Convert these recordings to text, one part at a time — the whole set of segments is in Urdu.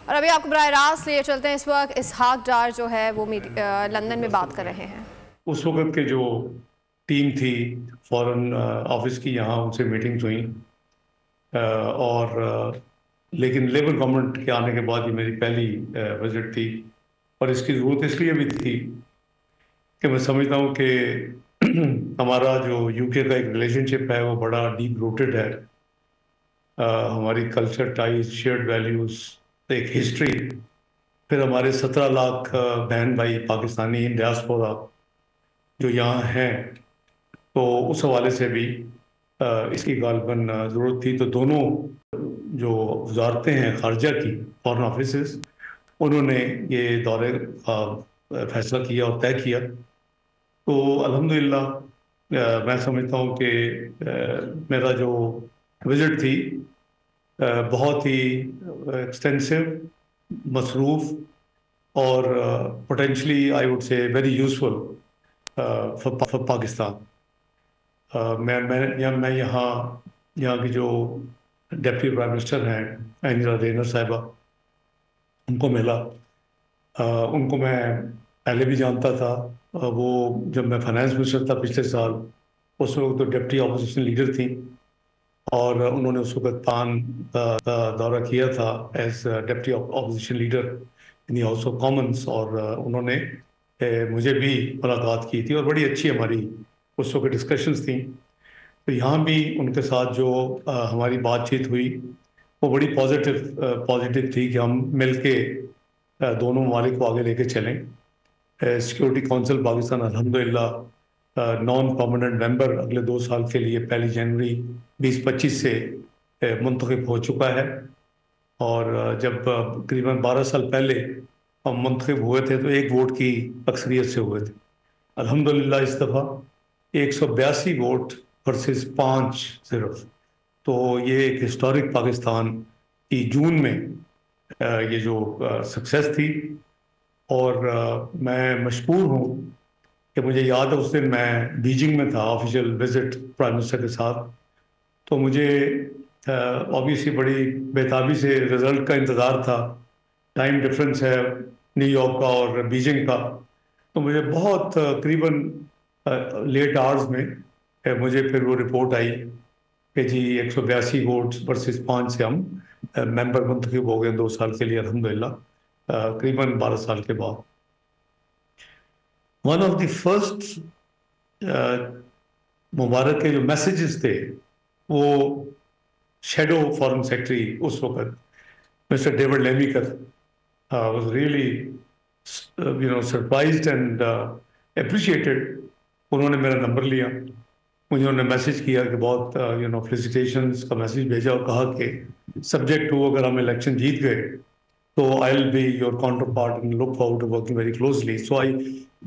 اور ابھی آپ کو براہ راست لیے چلتے ہیں، اس وقت اسحاق ڈار جو ہے وہ لندن میں بات کر رہے ہیں۔ اس وقت کے جو ٹیم تھی فورن آفس کی، یہاں ان سے میٹنگز ہوئیں، اور لیکن لیبر گورنمنٹ کے آنے کے بعد یہ میری پہلی وزٹ تھی، اور اس کی ضرورت اس لیے بھی تھی کہ میں سمجھتا ہوں کہ ہمارا جو یو کے کا ایک ریلیشن شپ ہے وہ بڑا ڈیپ روٹڈ ہے، ہماری کلچر ٹائز، شیئرڈ ویلیوز، ایک ہسٹری، پھر ہمارے 17 لاکھ بہن بھائی پاکستانی ڈیاسپورا جو یہاں ہیں، تو اس حوالے سے بھی اس کی غالباً ضرورت تھی۔ تو دونوں جو وزارتیں ہیں خارجہ کی، فارن آفیسز، انہوں نے یہ دورے کا فیصلہ کیا اور طے کیا۔ تو الحمدللہ میں سمجھتا ہوں کہ میرا جو وزٹ تھی بہت ہی ایکسٹینسو، مصروف، اور potentially I would say very useful for Pakistan. میں یہاں کی جو ڈپٹی پرائم منسٹر ہیں انجلا رینر صاحبہ، ان کو ملا۔ ان کو میں پہلے بھی جانتا تھا، وہ جب میں فائنانس منسٹر تھا پچھلے سال، اس وقت تو ڈپٹی اپوزیشن لیڈر تھیں، اور انہوں نے اس وقت پان کا دورہ کیا تھا as deputy opposition leader in the House of Commons, اور انہوں نے مجھے بھی ملاقات کی تھی، اور بڑی اچھی ہماری اس وقت ڈسکشنز تھیں۔ تو یہاں بھی ان کے ساتھ جو ہماری بات چیت ہوئی وہ بڑی پازیٹیو تھی کہ ہم مل کے دونوں ممالک کو آگے لے کے چلیں۔ سیکورٹی کونسل پاکستان الحمدللہ نان پرماننٹ ممبر اگلے 2 سال کے لیے 1 جنوری 2025 سے منتخب ہو چکا ہے، اور جب تقریباً 12 سال پہلے ہم منتخب ہوئے تھے تو 1 ووٹ کی اکثریت سے ہوئے تھے۔ الحمدللہ اس دفعہ 182 ووٹ ورسز 5 صرف، تو یہ ایک ہسٹورک پاکستان کی جون میں یہ جو سکسیس تھی، اور میں مشکور ہوں کہ مجھے یاد ہے اس دن میں بیجنگ میں تھا آفیشیل وزٹ پرائم منسٹر کے ساتھ، تو مجھے آبویسلی بڑی بےتابی سے رزلٹ کا انتظار تھا۔ ٹائم ڈفرینس ہے نیو یارک کا اور بیجنگ کا، تو مجھے بہت تقریباً لیٹ آورز میں مجھے پھر وہ رپورٹ آئی کہ جی 182 ووٹ ورسز 5 سے ہم ممبر منتخب ہو گئے 2 سال کے لیے، الحمدللہ تقریباً 12 سال کے بعد۔ ون آف دی فرسٹ مبارک کے جو میسیجز تھے وہ شیڈو فارن سیکرٹری اس وقت مسٹر ڈیوڈ لیمیکر was really surprised and appreciated. انہوں نے میرا نمبر لیا، مجھے انہوں نے میسیج کیا کہ بہت فیلیسیٹیشنز کا میسیج بھیجا، اور کہا کہ سبجیکٹ ٹو اگر ہم الیکشن جیت گئے تو I will be your counterpart and look forward to working very closely. سو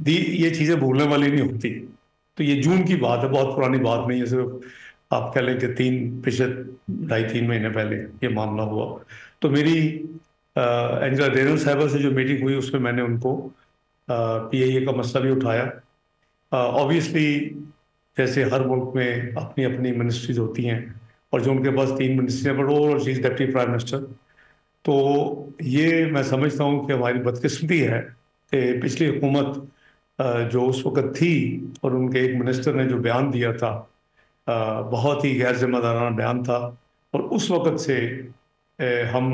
یہ چیزیں بھولنے والی نہیں ہوتی۔ تو یہ جون کی بات ہے، بہت پرانی بات نہیں ہے، صرف آپ کہہ لیں کہ 2.5-3 مہینے پہلے یہ معاملہ ہوا۔ تو میری انجلا رینر صاحبہ سے جو میٹنگ ہوئی اس میں میں نے ان کو پی آئی اے کا مسئلہ بھی اٹھایا۔ آبویسلی جیسے ہر ملک میں اپنی اپنی منسٹریز ہوتی ہیں، اور جو ان کے پاس 3 منسٹری ہیں، but over all she is deputy prime minister. تو یہ میں سمجھتا ہوں کہ ہماری بدقسمتی ہے کہ پچھلی حکومت جو اس وقت تھی، اور ان کے ایک منسٹر نے جو بیان دیا تھا بہت ہی غیر ذمہ دارانہ بیان تھا، اور اس وقت سے ہم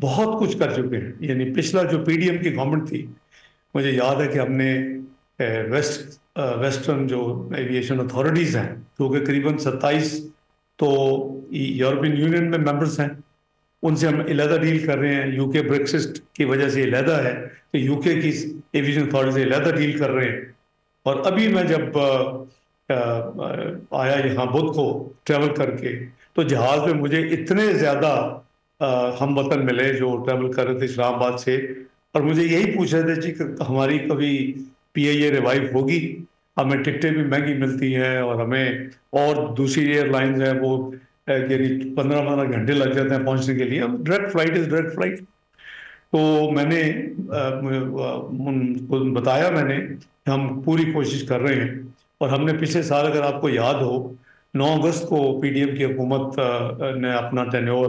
بہت کچھ کر چکے ہیں۔ یعنی پچھلا جو پی ڈی ایم کی گورنمنٹ تھی، مجھے یاد ہے کہ ہم نے ویسٹرن جو ایویشن اتھارٹیز ہیں، جو کہ قریباً 27 تو یورپین یونین میں ممبرس ہیں، ان سے ہم علیحدہ ڈیل کر رہے ہیں۔ یو کے بریکسٹ کی وجہ سے علیحدہ ہے کہ یو کے کی ایویشن اتھارٹی سے علیحدہ ڈیل کر رہے ہیں۔ اور ابھی میں جب آیا یہاں بدھ کو ٹریول کر کے، تو جہاز میں مجھے اتنے زیادہ ہم وطن ملے جو ٹریول کر رہے تھے اسلام آباد سے، اور مجھے یہی پوچھ رہے تھے جی کہ ہماری کبھی پی آئی اے ریوائیو ہوگی، ہمیں ٹکٹیں بھی مہنگی ملتی ہیں، اور ہمیں اور دوسری ایئر لائنز ہیں وہ یعنی 15 گھنٹے لگ جاتے ہیں پہنچنے کے لیے، direct flight is direct flight. تو میں نے ان کو بتایا میں نے کہ ہم پوری کوشش کر رہے ہیں، اور ہم نے پچھلے سال اگر آپ کو یاد ہو 9 اگست کو پی ڈی ایم کی حکومت نے اپنا ٹینیور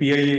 PIA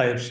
IFC,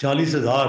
40,000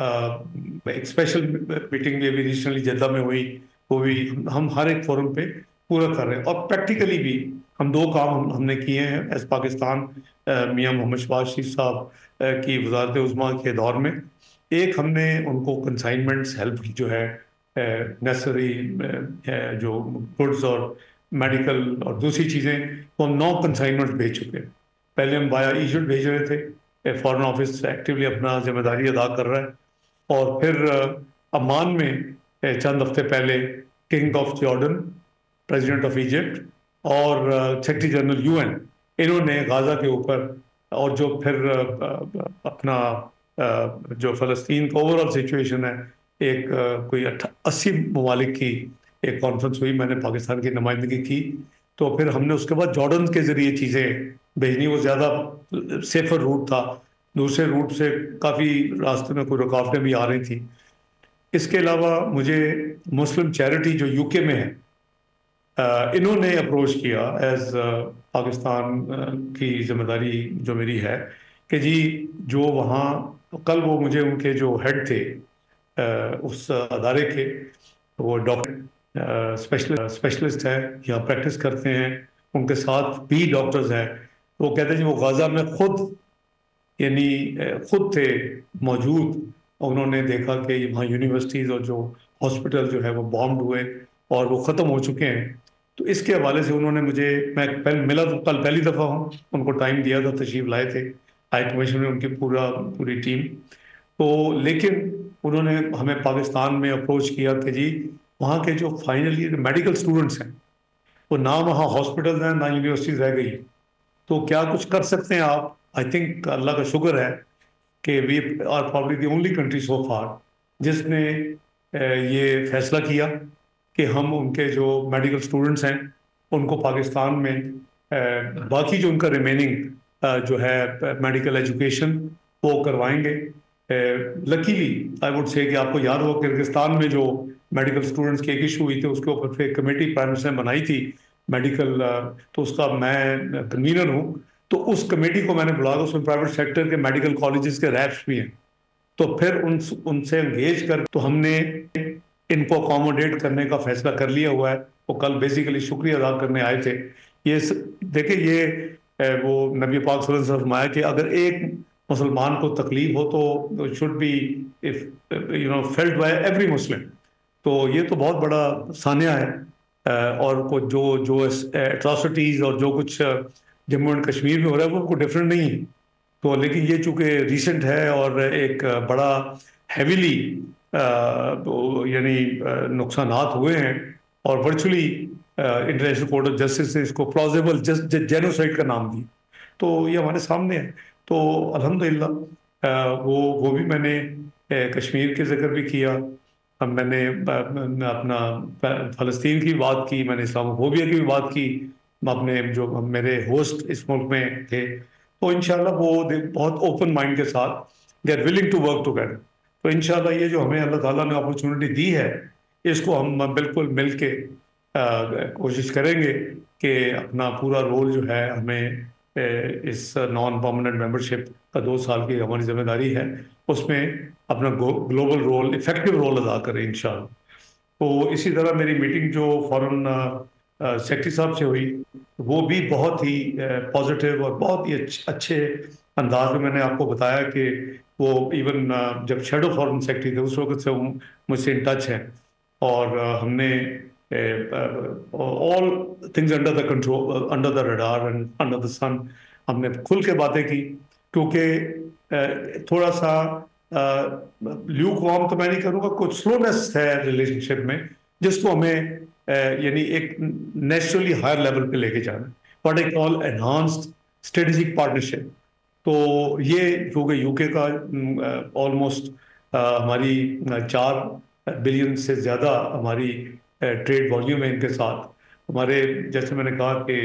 ایک اسپیشل میٹنگ بھی ابھی ریسنٹلی جدہ میں ہوئی، وہ بھی ہم ہر ایک فورم پہ پورا کر رہے ہیں. اور پریکٹیکلی بھی ہم 2 کام ہم نے کیے ہیں ایز پاکستان میاں محمد شہباز شریف صاحب کی وزارت عظمیٰ کے دور میں. ایک ہم نے ان کو کنسائنمنٹس ہیلپ کی جو ہے نیسری جو گڈز اور میڈیکل اور دوسری چیزیں وہ 9 کنسائنمنٹ بھیج چکے ہیں. پہلے ہم بایا ایجپٹ بھیج رہے تھے، فارن آفس ایکٹیولی اپنا ذمہ داری ادا کر رہا ہے. اور پھر عمان میں چند ہفتے پہلے king of Jordan, president of Egypt اور سیکرٹری جنرل UN انہوں نے غازہ کے اوپر اور جو پھر اپنا جو فلسطین کا اوور آل سچویشن ہے، ایک کوئی 80 ممالک کی ایک کانفرنس ہوئی، میں نے پاکستان کی نمائندگی کی. تو پھر ہم نے اس کے بعد جارڈن کے ذریعے چیزیں بھیجنی، وہ زیادہ سیفر روٹ تھا. دوسرے روٹ سے کافی راستے میں کوئی رکاوٹیں بھی آ رہی تھیں. اس کے علاوہ مجھے مسلم چیریٹی جو UK میں ہے، انہوں نے اپروچ کیا ایز پاکستان کی ذمہ داری جو میری ہے کہ جی جو وہاں کل وہ مجھے ان کے جو ہیڈ تھے اس ادارے کے، وہ ڈاکٹر اسپیشلسٹ ہے یا پریکٹس کرتے ہیں، ان کے ساتھ بھی ڈاکٹرز ہیں. وہ کہتے ہیں وہ غازہ میں خود تھے موجود، اور انہوں نے دیکھا کہ وہاں یونیورسٹیز اور جو ہاسپٹل جو ہے وہ بامڈ ہوئے اور وہ ختم ہو چکے ہیں. تو اس کے حوالے سے انہوں نے میں ملا تو کل پہلی دفعہ ہوں، ان کو ٹائم دیا تھا، تشریف لائے تھے ہائی کمیشن میں ان کی پوری ٹیم. تو لیکن انہوں نے ہمیں پاکستان میں اپروچ کیا کہ جی وہاں کے جو فائنلی میڈیکل اسٹوڈنٹس ہیں وہ نہ وہاں ہاسپٹلز ہیں نہ یونیورسٹیز رہ گئی، تو کیا کچھ کر سکتے ہیں آپ؟ آئی تھنک اللہ کا شکر ہے کہ we are probably the only country so far جس نے یہ فیصلہ کیا کہ ہم ان کے جو میڈیکل اسٹوڈنٹس ہیں ان کو پاکستان میں باقی جو ان کا ریمیننگ جو ہے میڈیکل ایجوکیشن وہ کروائیں گے. لکیلی آئی وڈ سے کہ آپ کو یاد ہو کرگستان میں جو میڈیکل اسٹوڈنٹس کی ایک ایشو ہوئی تھی، اس کے اوپر پھر کمیٹی پرائم منسٹر نے بنائی تھی میڈیکل، تو اس کا میں کنوینر ہوں. تو اس کمیٹی کو میں نے بلا کر اس میں پرائیویٹ سیکٹر کے میڈیکل کالجز کے ریپس بھی ہیں، تو پھر ان سے انگیج کر تو ہم نے ان کو اکاموڈیٹ کرنے کا فیصلہ کر لیا ہوا ہے. وہ کل بیسیکلی شکریہ ادا کرنے آئے تھے. یہ دیکھیں یہ وہ نبی پاک صلی اللہ علیہ وسلم نے فرمایا کہ اگر ایک مسلمان کو تکلیف ہو تو should be felt by every Muslim. تو یہ تو بہت بڑا سانحہ ہے، اور جو اٹراسٹیز اور جو کچھ جموں اینڈ کشمیر میں ہو رہا ہے وہ کوئی ڈفرینٹ نہیں ہے. تو لیکن یہ چونکہ ریسنٹ ہے اور ایک بڑا ہیویلی یعنی نقصانات ہوئے ہیں، اور virtually international court of justice نے اس کو پلازیبل جینوسائڈ کا نام دی. تو یہ ہمارے سامنے ہے. تو الحمدللہ وہ بھی میں نے کشمیر کے ذکر بھی کیا، میں نے اپنا فلسطین کی بات کی، میں نے اسلام فوبیا کی بھی بات کی، اپنے جو میرے ہوسٹ اس ملک میں تھے. تو انشاءاللہ وہ بہت اوپن مائنڈ کے ساتھ they are willing to work together. تو انشاءاللہ یہ جو ہمیں اللہ تعالیٰ نے اپرچونٹی دی ہے، اس کو ہم بالکل مل کے کوشش کریں گے کہ اپنا پورا رول جو ہے ہمیں اس نان پرماننٹ ممبرشپ کا 2 سال کی ہماری ذمہ داری ہے، اس میں اپنا گلوبل رول، افیکٹو رول ادا کریں انشاءاللہ. تو اسی طرح میری میٹنگ جو فورن سیکرٹری صاحب سے ہوئی وہ بھی بہت ہی پازیٹیو اور بہت ہی اچھے انداز میں نے آپ کو بتایا کہ وہ ایون جب شیڈو فورن سیکرٹری تھے اس وقت سے مجھ سے ان ٹچ ہیں، اور ہم نے all things under the control, under the radar and under the sun ہم نے کھل کے باتیں کی. کیونکہ تھوڑا سا لیوک وارم تو میں نہیں کروں گا، کچھ سلونیس ہے ریلیشن شپ میں جس کو ہمیں یعنی ایک نیچرلی ہائر لیول پہ لے کے جانا، what I call enhanced strategic partnership. تو یہ کیونکہ UK کا آلموسٹ ہماری 4 بلین سے زیادہ ہماری ٹریڈ والیوم ہے ان کے ساتھ. ہمارے جیسے میں نے کہا کہ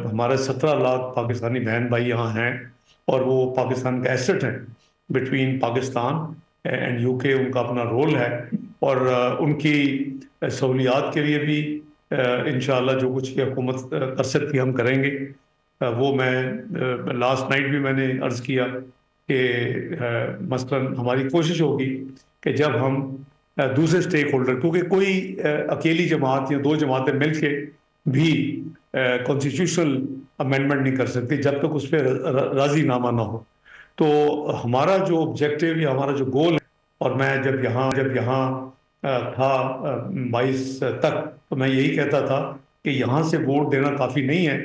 ہمارے 17 لاکھ پاکستانی بہن بھائی یہاں ہیں، اور وہ پاکستان کا ایسٹ ہیں بٹوین پاکستان اینڈ UK. ان کا اپنا رول ہے، اور ان کی سہولیات کے لیے بھی انشاءاللہ جو کچھ کی حکومت کر سکتی ہم کریں گے. وہ میں لاسٹ نائٹ بھی میں نے عرض کیا کہ مثلاً ہماری کوشش ہوگی کہ جب ہم دوسرے سٹیک ہولڈر، کیونکہ کوئی اکیلی جماعت یا دو جماعتیں مل کے بھی کانسٹیٹیوشنل امینڈمنٹ نہیں کر سکتی جب تک اس پہ راضی نامہ نہ ہو. تو ہمارا جو آبجیکٹو یا ہمارا جو گول ہے، اور میں جب یہاں تھا 22 تک، تو میں یہی کہتا تھا کہ یہاں سے ووٹ دینا کافی نہیں ہے،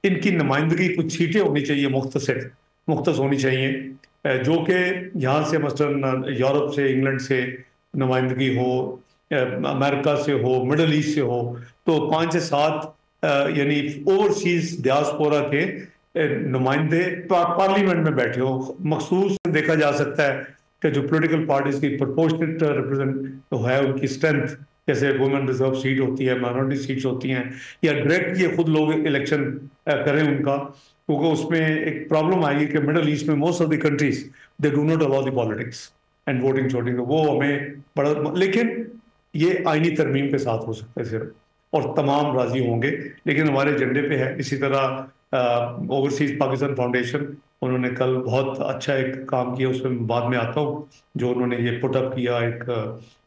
ان کی نمائندگی کچھ سیٹیں ہونی چاہیے، مختص ہونی چاہیے، جو کہ یہاں سے مثلاً یورپ سے، انگلینڈ سے نمائندگی ہو، امریکہ سے ہو، مڈل ایسٹ سے ہو. تو 5 سے 7 یعنی اوورسیز ڈیاسپورا کے نمائندے پارلیمنٹ میں بیٹھے ہو. مخصوص دیکھا جا سکتا ہے کہ جو پولیٹیکل پارٹیز کی پرپورشنٹ ریپرزینٹ ہے، ان کی اسٹرینتھ، جیسے وومن ریزرو سیٹ ہوتی ہے، مائنورٹی سیٹس ہوتی ہیں، یا ڈائریکٹ یہ خود لوگ الیکشن کریں ان کا، کیونکہ اس میں ایک پرابلم آئے گی کہ مڈل ایسٹ میں most of the countries they do not allow the politics and voting shooting. وہ ہمیں بڑا، لیکن یہ آئینی ترمیم کے ساتھ ہو سکتا ہے صرف، اور تمام راضی ہوں گے. لیکن ہمارے ایجنڈے پہ ہے. اسی طرح اوورسیز پاکستان فاؤنڈیشن، انہوں نے کل بہت اچھا ایک کام کیا، اس میں بعد میں آتا ہوں، جو انہوں نے یہ پٹ اپ کیا ایک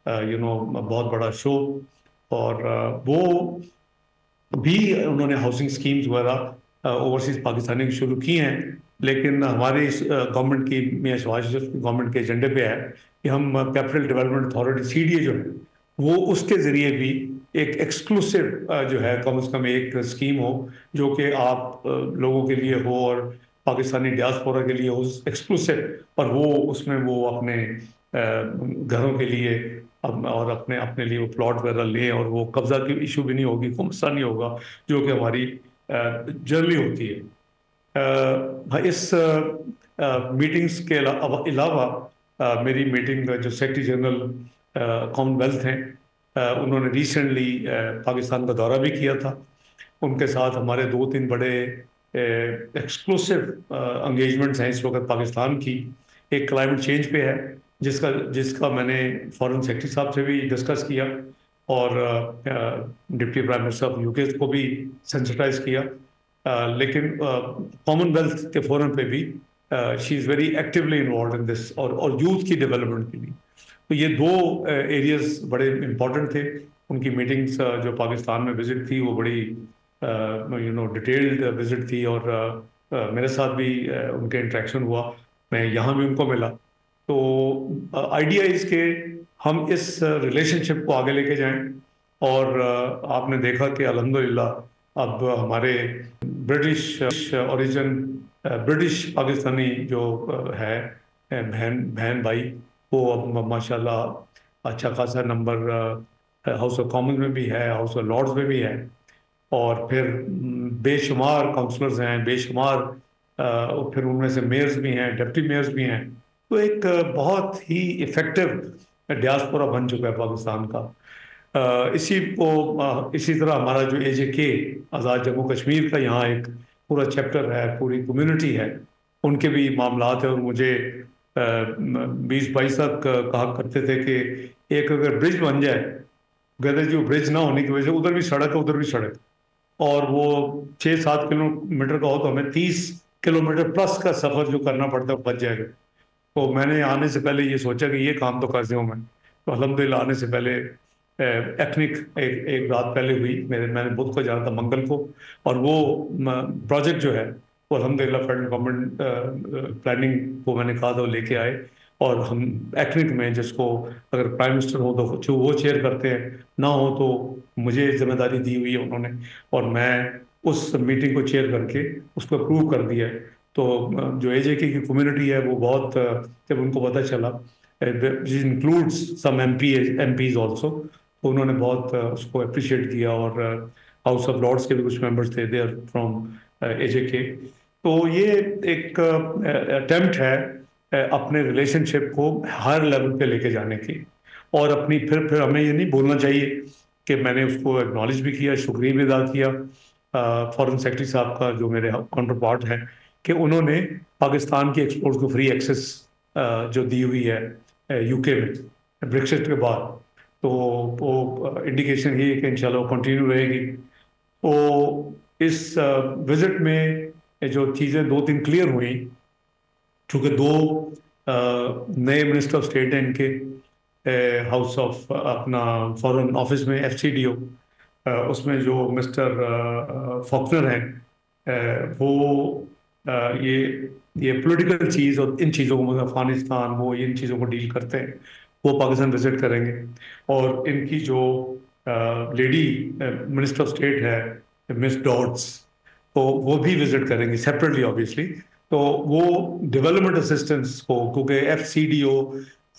بہت بڑا شو. اور وہ بھی انہوں نے ہاؤسنگ سکیمز وغیرہ اوورسیز پاکستانی کی شروع کی ہیں. لیکن ہماری گورنمنٹ کی، میاں شہباز شریف کی گورنمنٹ کے ایجنڈے پہ ہے کہ ہم کیپٹل ڈیولپمنٹ اتھارٹی CDA جو ہے، وہ اس کے ذریعے بھی ایک ایکسکلوسو جو ہے کم از کم ایک اسکیم ہو، جو کہ آپ لوگوں کے لیے ہو اور پاکستانی ڈیاسپورا کے لیے ہو ایکسکلوسو، اور وہ اس میں وہ اپنے گھروں کے لیے اور اپنے لیے وہ پلاٹ وغیرہ لیں، اور وہ قبضہ کی ایشو بھی نہیں ہوگی، کوئی مسئلہ نہیں ہوگا، جو کہ ہماری جرنی ہوتی ہے. اس میٹنگز کے علاوہ میری میٹنگ جو سیکرٹری جنرل کامن ویلتھ ہیں، انہوں نے ریسنٹلی پاکستان کا دورہ بھی کیا تھا. ان کے ساتھ ہمارے 2-3 بڑے ایکسکلوسو انگیجمنٹس ہیں اس وقت پاکستان کی. ایک کلائمیٹ چینج پہ ہے، جس کا میں نے فارن سیکرٹری صاحب سے بھی ڈسکس کیا، اور deputy prime minister of UK کو بھی سینسٹائز کیا. لیکن کامن ویلتھ کے فورم پہ بھی she is very actually involved in this, اور یوتھ کی ڈیولپمنٹ کے لیے. تو یہ 2 ایریاز بڑے امپورٹنٹ تھے. ان کی میٹنگز جو پاکستان میں وزٹ تھی، وہ بڑی ڈیٹیلڈ وزٹ تھی، اور میرے ساتھ بھی ان کے انٹریکشن ہوا، میں یہاں بھی ان کو ملا. تو آئیڈیا اس کہ ہم اس ریلیشن شپ کو آگے لے کے جائیں. اور آپ نے دیکھا کہ الحمدللہ اب ہمارے برٹش اوریجن، برٹش پاکستانی جو ہے بہن بھائی، وہ اب ماشاءاللہ اچھا خاصا نمبر ہاؤس آف کامنز میں بھی ہے، ہاؤس آف لارڈز میں بھی ہے، اور پھر بے شمار کاؤنسلرز ہیں، بے شمار اور پھر ان میں سے میئرز بھی ہیں، ڈپٹی میئرز بھی ہیں. تو ایک بہت ہی ایفیکٹو ڈیاسپورا بن چکا ہے پاکستان کا. اسی طرح ہمارا جو AJK آزاد جموں کشمیر کا یہاں ایک پورا چیپٹر ہے، پوری کمیونٹی ہے، ان کے بھی معاملات ہیں. اور مجھے 20-22 تک کہا کرتے تھے کہ ایک اگر برج بن جائے، کہتے جو برج نہ ہونے کی وجہ سے ادھر بھی سڑک ہے ادھر بھی سڑک، اور وہ 6-7 کلومیٹر کا ہو تو ہمیں 30 کلومیٹر پلس کا سفر جو کرنا پڑتا ہے وہ بچ جائے گا. تو میں نے آنے سے پہلے یہ سوچا کہ یہ کام تو کر ہوں میں. تو الحمدللہ آنے سے پہلے ایکنک ایک رات پہلے ہوئی، میں نے بدھ کو جانا تھا، منگل کو، اور وہ پروجیکٹ جو ہے وہ الحمدللہ فیڈرل گورنمنٹ پلاننگ کو میں نے کہا تھا وہ لے کے آئے. اور ہم ایکنک میں، جس کو اگر پرائم منسٹر ہو تو وہ چیئر کرتے ہیں، نہ ہو تو مجھے ذمہ داری دی ہوئی ہے انہوں نے، اور میں اس میٹنگ کو چیئر کر کے اس کو اپروو کر دیا ہے. تو جو AJK کی کمیونٹی ہے وہ بہت، جب ان کو پتہ چلا، انکلوڈس سم MPs آلسو، تو انہوں نے بہت اس کو اپریشیٹ کیا. اور ہاؤس آف لارڈس کے بھی کچھ ممبرس تھے، دے آر فرام AJK. تو یہ ایک اٹیمپٹ ہے اپنے ریلیشن شپ کو ہائر لیول پہ لے کے جانے کی. اور اپنی پھر ہمیں یہ نہیں بولنا چاہیے کہ میں نے اس کو ایکنالج بھی کیا، شکریہ بھی ادا کیا فارن سیکرٹری صاحب کا، جو میرے کاؤنٹر پارٹ ہیں، کہ انہوں نے پاکستان کی ایکسپورٹس کو فری ایکسیس جو دی ہوئی ہے UK میں بریکسٹ کے بعد. تو وہ انڈیکیشن یہ ہے کہ انشاءاللہ وہ کنٹینیو رہے گی. تو اس وزٹ میں جو چیزیں 2-3 کلیئر ہوئیں چونکہ دو نئے منسٹر آف اسٹیٹ ہیں ان کے ہاؤس آف اپنا فارن آفس میں FCDO، اس میں جو مسٹر فاکنر ہیں وہ یہ پولیٹیکل چیز اور ان چیزوں کو افغانستان وہ ان چیزوں کو ڈیل کرتے ہیں، وہ پاکستان وزٹ کریں گے. اور ان کی جو لیڈی منسٹر آف اسٹیٹ ہے مس ڈاڈس، تو وہ بھی وزٹ کریں گے سیپریٹلی آبویسلی. تو وہ ڈیولپمنٹ اسسٹنس کو، کیونکہ FCDO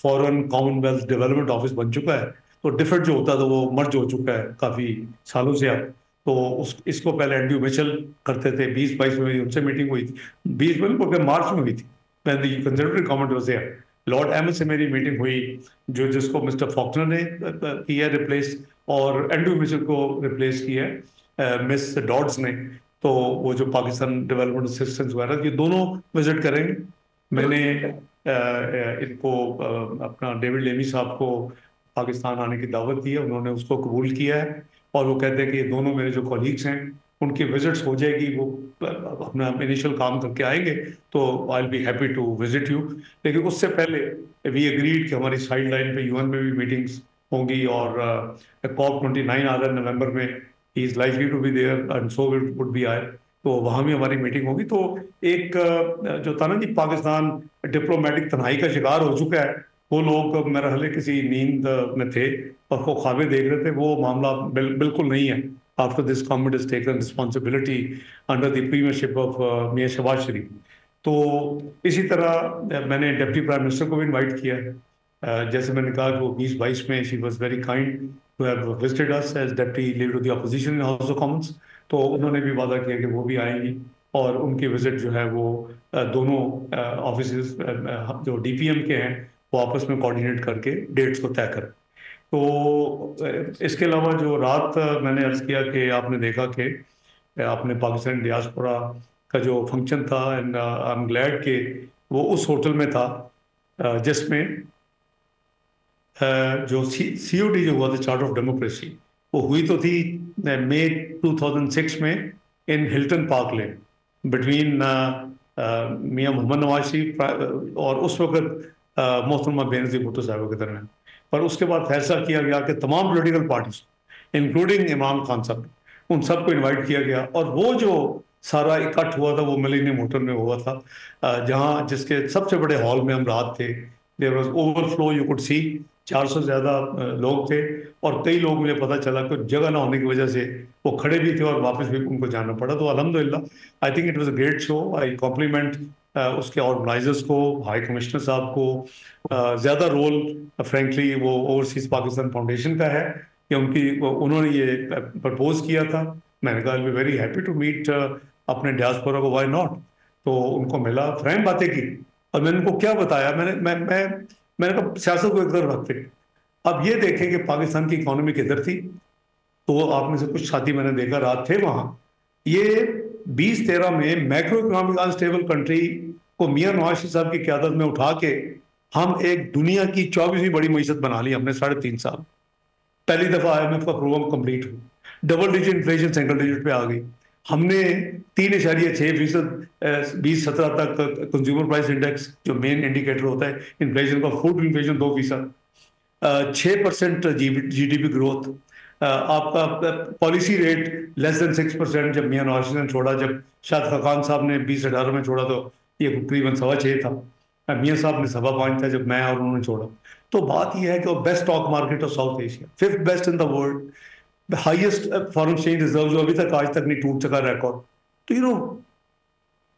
فورن کامن ویلتھ ڈیولپمنٹ آفس بن چکا ہے، تو ڈفرینٹ جو ہوتا تھا وہ مرج ہو چکا ہے کافی سالوں سے اب. تو اس کو پہلے اینڈریو میچل کرتے تھے. 2022 میں ان سے میٹنگ ہوئی تھی، 20 میں بلکہ مارچ میں ہوئی تھی. Conservative government was there. Lord Ahmed سے میری میٹنگ ہوئی جس کو مسٹر فاکنر نے کیا ریپلیس، اور اینڈریو میچل کو ریپلیس کیا ہے مس ڈاڈس نے. تو وہ جو پاکستان ڈیولپمنٹ اسسٹنس وغیرہ یہ دونوں وزٹ کریں گے. میں نے ان کو اپنا ڈیوڈ لیمی صاحب کو پاکستان آنے کی دعوت دی ہے، انہوں نے اس کو قبول کیا ہے، اور وہ کہتے ہیں کہ یہ دونوں میرے جو کولیگس ہیں ان کی وزٹس ہو جائے گی، وہ اپنا انیشل کام کر کے آئیں گے تو I will be happy to visit you. لیکن اس سے پہلے وی اگریڈ کہ ہماری سائڈ لائن پہ UN میں بھی میٹنگس ہوں گی، اور COP29 آ رہا ہے نومبر میں، he is likely to be there and so would be I, تو وہاں بھی ہماری میٹنگ ہوگی. تو ایک جو تھا نا جی پاکستان ڈپلومیٹک تنہائی کا شکار ہو چکا ہے، وہ لوگ میرا حال کسی نیند میں تھے اور وہ خوابیں دیکھ رہے تھے، وہ معاملہ بالکل نہیں ہے. After this government has taken responsibility under the premiership of میاں شہباز شریف. تو اسی طرح میں نے ڈپٹی پرائم منسٹر کو بھی انوائٹ کیا ہے. جیسے میں نے کہا کہ وہ 2022 میں she was very kind to have visited us as deputy leader of the opposition in House of Commons. تو انہوں نے بھی وعدہ کیا کہ وہ بھی آئیں گی، اور ان کی وزٹ جو ہے وہ دونوں آفیسز جو DPM کے ہیں وہ آپس میں کوارڈینیٹ کر کے ڈیٹس کو طے کریں. تو اس کے علاوہ جو رات میں نے عرض کیا کہ آپ نے دیکھا کہ آپ نے پاکستان ڈیاسپورا کا جو فنکشن تھا، اینڈ آئی ایم گلیڈ کہ وہ اس ہوٹل میں تھا جس میں جو COD جو ہوا تھا چارٹر آف ڈیموکریسی، وہ ہوئی تو تھی مئی 2006 میں ان ہلٹن پارک لین بٹوین میاں محمد نواز شریف اور اس وقت محترمہ بینظیر بھٹو صاحبہ کے درمیان. پر اس کے بعد فیصلہ کیا گیا کہ تمام political parties including Imran Khan صاحب، ان سب کو انوائٹ کیا گیا، اور وہ جو سارا اکٹھ ہوا تھا وہ ملینیم ہوٹل میں ہوا تھا، جہاں جس کے سب سے بڑے ہال میں ہم رات تھے. There was over flu, you could see 400 سے زیادہ لوگ تھے، اور کئی لوگ مجھے پتہ چلا کہ جگہ نہ ہونے کی وجہ سے وہ کھڑے بھی تھے اور واپس بھی ان کو جانا پڑا. تو الحمدللہ I think it was a great show. I compliment اس کے آرگنائزرس کو، ہائی کمشنر صاحب کو. زیادہ رول فرینکلی وہ اوورسیز پاکستان فاؤنڈیشن کا ہے کہ انہوں نے یہ پرپوز کیا تھا. میں نے کہا I be very happy to meet اپنے ڈیاسپورا کو، وائی ناٹ. تو ان کو ملا، فرینک باتیں کی، اور میں نے ان کو کیا بتایا، میں نے کہا سیاست کو ایک طرف رکھتے، اب یہ دیکھیں کہ پاکستان کی اکانومی کدھر تھی. تو آپ میں سے کچھ ساتھی میں نے دیکھا رات تھے وہاں. یہ 2013 میں میکرو اکنامک انسٹیبل کنٹری کو میاں نواز شریف صاحب کی قیادت میں اٹھا کے ہم ایک دنیا کی 24ویں بڑی معیشت بنا لی ہم نے 3.5 سال. پہلی دفعہ IMF کا پروگرام کمپلیٹ ہو، double digit inflation single digit پہ آ گئی. ہم نے 3.6% 2017 تک کنزیومر پرائس انڈیکس جو مین انڈیکیٹر ہوتا ہے انفلیشن کا، فوڈ انفلیشن 2%، 6% GDP گروتھ. آپ کا پالیسی ریٹ لیس دین 6% جب میاں نواز شریف نے چھوڑا. جب شاہد خاقان صاحب نے 2018 میں چھوڑا تو یہ تقریباً 6.25 تھا. میاں صاحب نے 5.25 تھا جب میں اور انہوں نے چھوڑا. تو بات یہ ہے کہ وہ best stock market of south Asia, 5th best in the world, highest foreign exchange reserve جو ابھی تک آج تک نہیں ٹوٹ سکا ریکارڈ. تو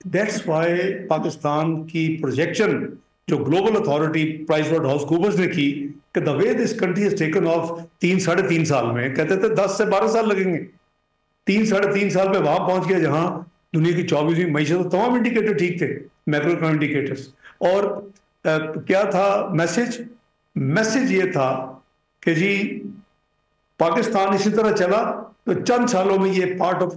دیٹس وائی پاکستان کی پروجیکشن جو global authority PricewaterhouseCoopers نے کی کہ the way this country has taken off 3-3.5 سال میں، کہتے تھے 10 سے 12 سال لگیں گے، 3-3.5 سال میں وہاں پہنچ گیا جہاں دنیا کی 24ویں معیشت، تمام انڈیکیٹر ٹھیک تھے، میکرو اکنامک انڈیکیٹرز. اور کیا تھا میسج یہ تھا کہ جی پاکستان اسی طرح چلا تو چند سالوں میں یہ پارٹ آف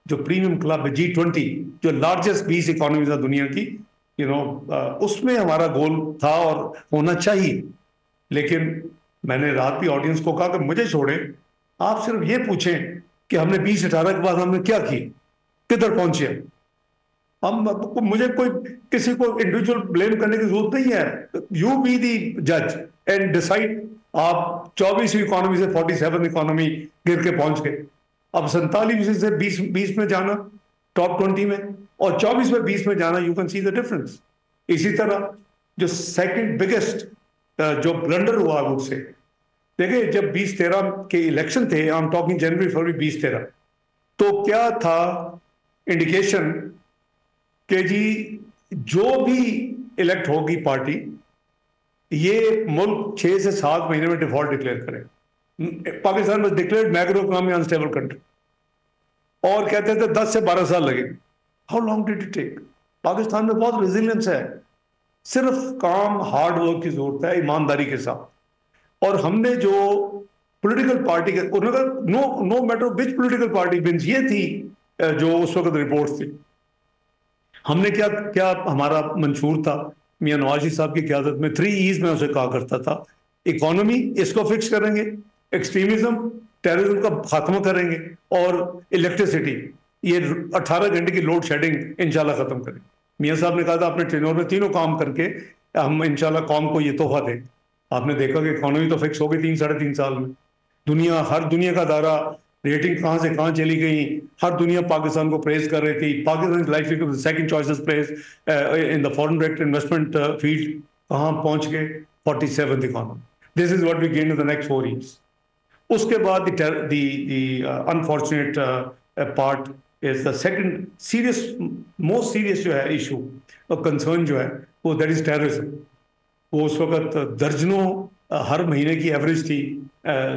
جو پریمیم کلب ہے G20 جو لارجسٹ 20 اکانومیز ہے دنیا کی، اس میں ہمارا گول تھا اور ہونا چاہیے. لیکن میں نے رات بھی آڈینس کو کہا کہ مجھے چھوڑیں، آپ صرف یہ پوچھیں کہ ہم نے 2018 کے بعد ہم نے کیا کی، کدھر پہنچے. مجھے کوئی کسی کو انڈیویجول بلیم کرنے کی ضرورت نہیں ہے. یو بی دی جج اینڈ ڈیسائڈ. آپ 24ویں اکانومی سے 47 اکانومی گر کے پہنچ گئے. اب 47 سے 20 میں جانا ٹاپ 20 میں, اور 24 میں 20 میں جانا, you can see the difference. اسی طرح جو سیکنڈ بگیسٹ جو بلنڈر ہوا مجھ سے, دیکھیں جب 2013 کے الیکشن تھے, آئی ایم ٹاکنگ جنوری فروری 2013, تو کیا تھا انڈیکیشن کہ جی جو بھی الیکٹ ہوگی پارٹی, یہ ملک 6 سے 7 مہینے میں ڈیفالٹ ڈکلیئر کرے. پاکستان میں declared macro economy unstable country, اور کہتے تھے 10 سے 12 سال لگے. How long did it take? Pakistan میں بہت ریزیلینس ہے, صرف کام ہارڈ ورک کی ضرورت ہے, ایمانداری کے ساتھ. اور ہم نے جو پولیٹیکل پارٹی کے no matter which political party means یہ تھی جو اس وقت رپورٹس تھی, ہم نے کیا ہمارا منشور تھا میاں نواز شریف صاحب کی قیادت میں, 3 E's میں اسے کہا کرتا تھا, اکانومی اس کو فکس کریں گے, ایکسٹریمزم ٹیررزم کا خاتمہ کریں گے, اور الیکٹریسٹی یہ 18 گھنٹے کی لوڈ شیڈنگ انشاءاللہ ختم کریں. میاں صاحب نے کہا تھا اپنے ٹینور میں تینوں کام کر کے ہم انشاءاللہ قوم کو یہ تحفہ دیں. آپ نے دیکھا کہ اکانومی تو فکس ہو گئی 3-3.5 سال میں. ہر دنیا کا دارہ, ریٹنگ کہاں سے کہاں چلی گئی, ہر دنیا پاکستان کو پریز کر رہی تھی. Pakistan life second choices praise in the foreign direct investment field, کہاں پہنچ گئے 47th economy. This is what we gain in the next 4 years. اس کے بعد the unfortunate part is the second serious most serious جو ہے ایشو کنسرن جو ہے وہ دیٹ از ٹیررزم. وہ اس وقت درجنوں ہر مہینے کی ایوریج تھی,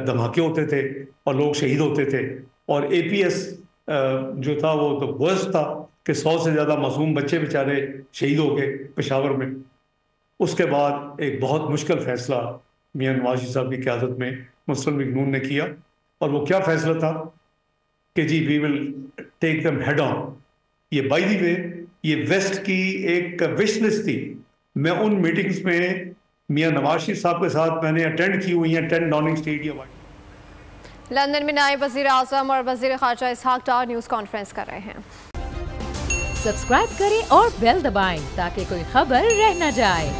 دھماکے ہوتے تھے اور لوگ شہید ہوتے تھے. اور اے پی ایس جو تھا وہ تو ورسٹ تھا کہ 100 سے زیادہ معصوم بچے بیچارے شہید ہو گئے پشاور میں. اس کے بعد ایک بہت مشکل فیصلہ میاں نواز شریف صاحب کی قیادت میں مسلم لیگ نون نے کیا, اور وہ کیا فیصلہ تھا کہ جی وی ول ٹیک دم ہیڈ آن. یہ بائی دی وے یہ ویسٹ کی ایک وش لسٹ تھی. میں ان میٹنگز میں میاں نواز شریف صاحب کے ساتھ میں نے اٹینڈ کی ہوئی ہیں 10 ڈاؤننگ اسٹریٹ یا لندن میں نائب وزیر اعظم اور وزیر خارجہ اسحاق ڈار نیوز کانفرنس کر رہے ہیں. سبسکرائب کریں اور بیل دبائیں تاکہ کوئی خبر رہ نہ جائے.